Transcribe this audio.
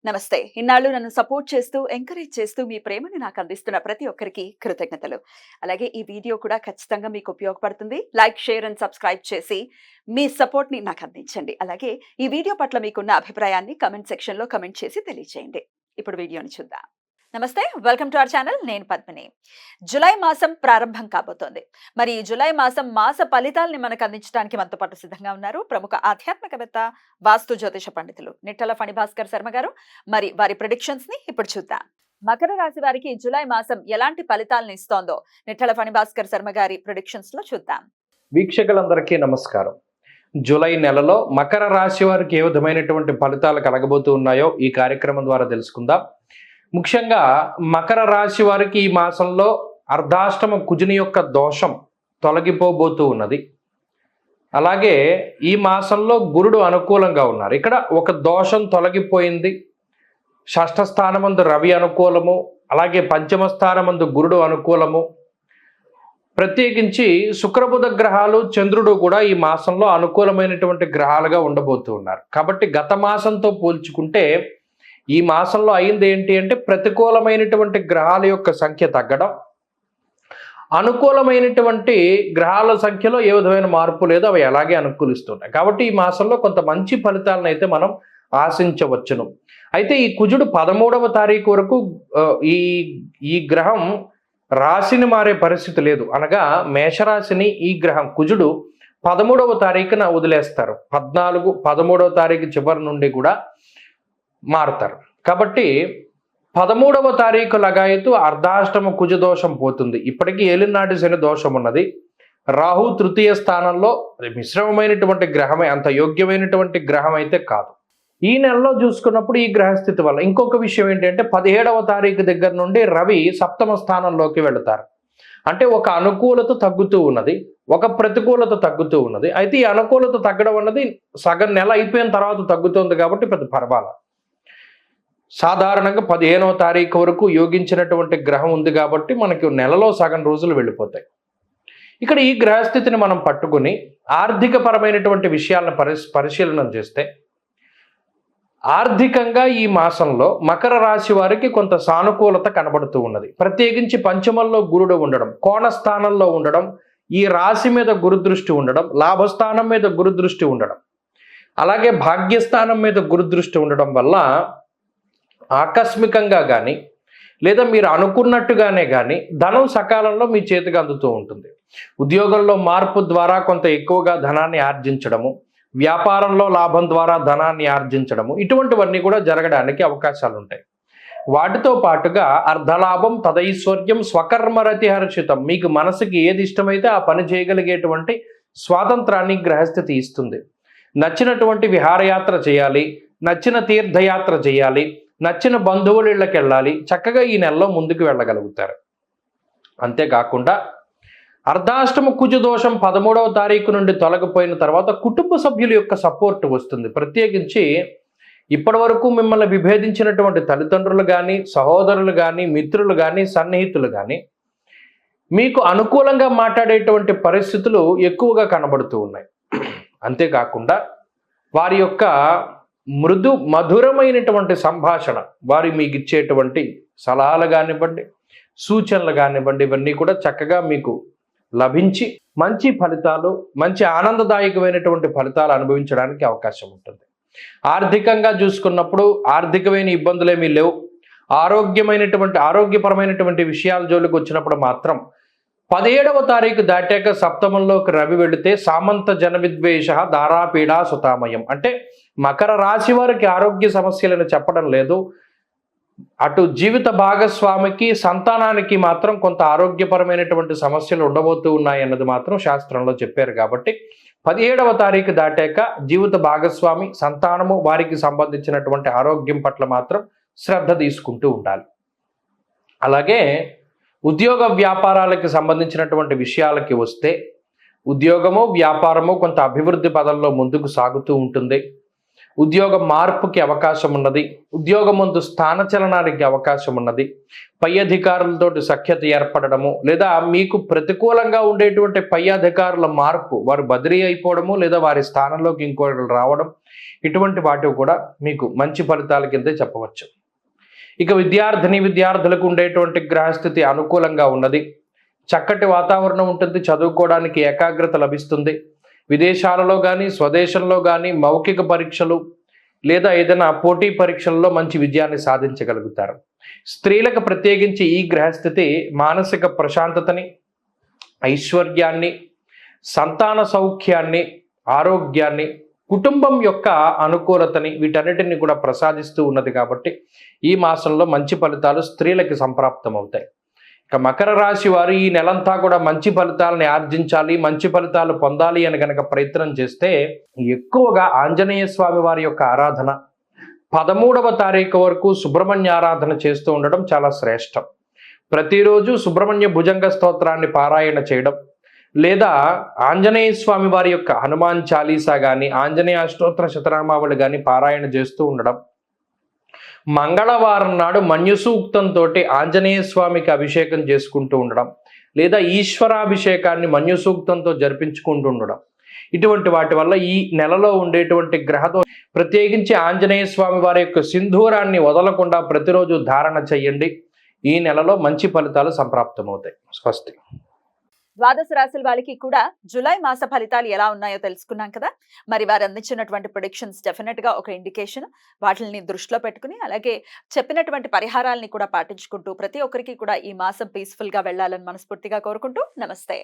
నమస్తే. ఇన్నాళ్ళు నన్ను సపోర్ట్ చేస్తూ, ఎంకరేజ్ చేస్తూ మీ ప్రేమని నాకు అందిస్తున్న ప్రతి ఒక్కరికి కృతజ్ఞతలు. అలాగే ఈ వీడియో కూడా ఖచ్చితంగా మీకు ఉపయోగపడుతుంది. లైక్, షేర్ అండ్ సబ్స్క్రైబ్ చేసి మీ సపోర్ట్‌ని నాకు అందించండి. అలాగే ఈ వీడియో పట్ల మీకున్న అభిప్రాయాన్ని కామెంట్ సెక్షన్‌లో కామెంట్ చేసి తెలియజేయండి. ఇప్పుడు వీడియోని చూద్దాం. నమస్తే. Welcome to our channel. నేను పద్మిని. జులై మాసం ప్రారంభం కాబోతోంది. మరి ఈ జులై మాసం మాస ఫలితాల్ని మనకు అందించడానికి మనతో పాటు సిద్ధంగా ఉన్నారు ప్రముఖ ఆధ్యాత్మికవేత్త, వాస్తు జ్యోతిష పండితులు నిట్టల ఫణిభాస్కర్ శర్మ గారు. మరి వారి ప్రెడిక్షన్స్ ని ఇప్పుడు చూద్దాం. మకర రాశి వారికి జులై మాసం ఎలాంటి ఫలితాలను ఇస్తోందో నిట్టల ఫణిభాస్కర్ శర్మ గారి ప్రెడిక్షన్స్ లో చూద్దాం. వీక్షకులందరికీ నమస్కారం. జూలై నెలలో మకర రాశి వారికి ఏ విధమైనటువంటి ఫలితాలు కలగబోతూ ఉన్నాయో ఈ కార్యక్రమం ద్వారా తెలుసుకుందాం. ముఖ్యంగా మకర రాశి వారికి ఈ మాసంలో అర్ధాష్టమ కుజుని యొక్క దోషం తొలగిపోబోతూ ఉన్నది. అలాగే ఈ మాసంలో గురుడు అనుకూలంగా ఉన్నారు. ఇక్కడ ఒక దోషం తొలగిపోయింది. షష్ఠ స్థానమందు రవి అనుకూలము, అలాగే పంచమ స్థానమందు గురుడు అనుకూలము. ప్రత్యేకించి శుక్రబుధ గ్రహాలు, చంద్రుడు కూడా ఈ మాసంలో అనుకూలమైనటువంటి గ్రహాలుగా ఉండబోతూ ఉన్నారు. కాబట్టి గత మాసంతో పోల్చుకుంటే ఈ మాసంలో అయింది ఏంటి అంటే ప్రతికూలమైనటువంటి గ్రహాల యొక్క సంఖ్య తగ్గడం, అనుకూలమైనటువంటి గ్రహాల సంఖ్యలో ఏ విధమైన మార్పు లేదు, అవి అలాగే అనుకూలిస్తున్నాయి. కాబట్టి ఈ మాసంలో కొంత మంచి ఫలితాలను అయితే మనం ఆశించవచ్చును. అయితే ఈ కుజుడు 13వ తారీఖు వరకు ఈ గ్రహం రాశిని మారే పరిస్థితి లేదు. అనగా మేషరాశిని ఈ గ్రహం కుజుడు 13వ తారీఖున వదిలేస్తారు. 14, 13వ తారీఖు చివరి నుండి కూడా మారుతారు. కాబట్టి 13వ తారీఖు లగాయతు అర్ధాష్టమ కుజ దోషం పోతుంది. ఇప్పటికీ ఏలినాటి శని దోషం ఉన్నది. రాహు తృతీయ స్థానంలో మిశ్రమమైనటువంటి గ్రహమే, అంత యోగ్యమైనటువంటి గ్రహం అయితే కాదు. ఈ నెలలో చూసుకున్నప్పుడు ఈ గ్రహస్థితి వల్ల ఇంకొక విషయం ఏంటంటే 17వ తారీఖు దగ్గర నుండి రవి సప్తమ స్థానంలోకి వెళతారు. అంటే ఒక అనుకూలత తగ్గుతూ ఉన్నది, ఒక ప్రతికూలత తగ్గుతూ ఉన్నది. అయితే ఈ అనుకూలత తగ్గడం అన్నది సగం నెల అయిపోయిన తర్వాత తగ్గుతుంది కాబట్టి పెద్ద పర్వాలేదు. సాధారణంగా 15వ తారీఖు వరకు యోగించినటువంటి గ్రహం ఉంది కాబట్టి మనకి నెలలో సగం రోజులు వెళ్ళిపోతాయి. ఇక్కడ ఈ గ్రహస్థితిని మనం పట్టుకుని ఆర్థిక పరమైనటువంటి విషయాలను పరిశీలన చేస్తే ఆర్థికంగా ఈ మాసంలో మకర రాశి వారికి కొంత సానుకూలత కనబడుతూ ఉన్నది. ప్రత్యేకించి పంచమంలో గురుడు ఉండడం, కోణస్థానంలో ఉండడం, ఈ రాశి మీద గురుదృష్టి ఉండడం, లాభస్థానం మీద గురుదృష్టి ఉండడం, అలాగే భాగ్యస్థానం మీద గురుదృష్టి ఉండడం వల్ల ఆకస్మికంగా కానీ లేదా మీరు అనుకున్నట్టుగానే కానీ ధనం సకాలంలో మీ చేతికి అందుతూ ఉంటుంది. ఉద్యోగంలో మార్పు ద్వారా కొంత ఎక్కువగా ధనాన్ని ఆర్జించడము, వ్యాపారంలో లాభం ద్వారా ధనాన్ని ఆర్జించడము, ఇటువంటివన్నీ కూడా జరగడానికి అవకాశాలు ఉంటాయి. వాటితో పాటుగా అర్ధలాభం, తదైశ్వర్యం, స్వకర్మరతి హర్షితం, మీకు మనసుకి ఏది ఇష్టమైతే ఆ పని చేయగలిగేటువంటి స్వాతంత్రాన్ని గ్రహస్థితి ఇస్తుంది. నచ్చినటువంటి విహారయాత్ర చేయాలి, నచ్చిన తీర్థయాత్ర చేయాలి, నచ్చిన బంధువుల ఇళ్ళకి వెళ్ళాలి, చక్కగా ఈ నెలలో ముందుకు వెళ్ళగలుగుతారు. అంతేకాకుండా అర్ధాష్టమ కుజ దోషం 13వ తారీఖు నుండి తొలగిపోయిన తర్వాత కుటుంబ సభ్యుల యొక్క సపోర్ట్ వస్తుంది. ప్రత్యేకించి ఇప్పటి వరకు మిమ్మల్ని విభేదించినటువంటి తల్లిదండ్రులు కానీ, సహోదరులు కానీ, మిత్రులు కానీ, సన్నిహితులు కానీ మీకు అనుకూలంగా మాట్లాడేటువంటి పరిస్థితులు ఎక్కువగా కనబడుతూ ఉన్నాయి. అంతేకాకుండా వారి యొక్క మృదు మధురమైనటువంటి సంభాషణ, వారి మీకు ఇచ్చేటువంటి సలహాలు కానివ్వండి, సూచనలు కానివ్వండి, ఇవన్నీ కూడా చక్కగా మీకు లభించి మంచి ఫలితాలు, మంచి ఆనందదాయకమైనటువంటి ఫలితాలు అనుభవించడానికి అవకాశం ఉంటుంది. ఆర్థికంగా చూసుకున్నప్పుడు ఆర్థికమైన ఇబ్బందులు ఏమీ లేవు. ఆరోగ్యపరమైనటువంటి విషయాల జోలికి వచ్చినప్పుడు మాత్రం 17వ తారీఖు దాటాక సప్తమంలోకి రవి వెళితే సామంత జన విద్వేష దారాపీడా సుతామయం, అంటే మకర రాశి వారికి ఆరోగ్య సమస్యలను చెప్పడం లేదు. అటు జీవిత భాగస్వామికి, సంతానానికి మాత్రం కొంత ఆరోగ్యపరమైనటువంటి సమస్యలు ఉండబోతూ ఉన్నాయి అన్నది మాత్రం శాస్త్రంలో చెప్పారు. కాబట్టి 17వ తారీఖు దాటాక జీవిత భాగస్వామి, సంతానము, వారికి సంబంధించినటువంటి ఆరోగ్యం పట్ల మాత్రం శ్రద్ధ తీసుకుంటూ ఉండాలి. అలాగే ఉద్యోగ వ్యాపారాలకు సంబంధించినటువంటి విషయాలకి వస్తే ఉద్యోగము, వ్యాపారము కొంత అభివృద్ధి పదంలో ముందుకు సాగుతూ ఉంటుంది. ఉద్యోగ మార్పుకి అవకాశం ఉన్నది, ఉద్యోగమందు స్థానచలనానికి అవకాశం ఉన్నది, పై అధికారులతోటి సఖ్యత ఏర్పడము, లేదా మీకు ప్రతికూలంగా ఉండేటువంటి పై అధికారుల మార్పు, వారు బదిలీ అయిపోవడము లేదా వారి స్థానంలోకి ఇంకొకరు రావడం, ఇటువంటి వాటివి కూడా మీకు మంచి ఫలితాల కిందే చెప్పవచ్చు. ఇక విద్యార్థులకు ఉండేటువంటి గ్రహస్థితి అనుకూలంగా ఉన్నది, చక్కటి వాతావరణం ఉంటుంది, చదువుకోవడానికి ఏకాగ్రత లభిస్తుంది. విదేశాలలో కానీ స్వదేశంలో కానీ మౌఖిక పరీక్షలు లేదా ఏదైనా పోటీ పరీక్షల్లో మంచి విజయాన్ని సాధించగలుగుతారు. స్త్రీలకు ప్రత్యేకించి ఈ గ్రహస్థితి మానసిక ప్రశాంతతని, ఐశ్వర్యాన్ని, సంతాన సౌఖ్యాన్ని, ఆరోగ్యాన్ని, కుటుంబం యొక్క అనుకూలతని, వీటన్నిటిని కూడా ప్రసాదిస్తూ ఉన్నది. కాబట్టి ఈ మాసంలో మంచి ఫలితాలు స్త్రీలకి సంప్రాప్తమవుతాయి. ఇక మకర రాశి వారు ఈ నెలంతా కూడా మంచి ఫలితాలని ఆర్జించాలి, మంచి ఫలితాలు పొందాలి అని కనుక ప్రయత్నం చేస్తే ఎక్కువగా ఆంజనేయ స్వామి వారి యొక్క ఆరాధన, 13వ తారీఖు వరకు సుబ్రహ్మణ్య ఆరాధన చేస్తూ ఉండడం చాలా శ్రేష్టం. ప్రతిరోజు సుబ్రహ్మణ్య భుజంగ స్తోత్రాన్ని పారాయణ చేయడం, లేదా ఆంజనేయ స్వామి వారి యొక్క హనుమాన్ చాలీసా కానీ ఆంజనేయ అష్టోత్తర శతనామావళి కానీ పారాయణ చేస్తూ ఉండడం, మంగళవారం నాడు మన్యు సూక్తంతో ఆంజనేయ స్వామికి అభిషేకం చేసుకుంటూ ఉండడం, లేదా ఈశ్వరాభిషేకాన్ని మన్యు సూక్తంతో జరిపించుకుంటూ ఉండడం, ఇటువంటి వాటి వల్ల ఈ నెలలో ఉండేటువంటి గ్రహతో ప్రత్యేకించి ఆంజనేయ స్వామి వారి యొక్క సింధూరాన్ని వదలకుండా ప్రతిరోజు ధారణ చెయ్యండి. ఈ నెలలో మంచి ఫలితాలు సంప్రాప్తమవుతాయి. స్వస్తి. ద్వాదశ రాశుల వాళ్ళకి కూడా జూలై మాస ఫలితాలు ఎలా ఉన్నాయో తెలుసుకున్నాం కదా. మరి వారు అందించినటువంటి ప్రొడిక్షన్స్ డెఫినెట్ గా ఒక ఇండికేషన్. వాటిని దృష్టిలో పెట్టుకుని అలాగే చెప్పినటువంటి పరిహారాలని కూడా పాటించుకుంటూ ప్రతి ఒక్కరికి కూడా ఈ మాసం పీస్ఫుల్ గా వెళ్ళాలని మనస్ఫూర్తిగా కోరుకుంటూ నమస్తే.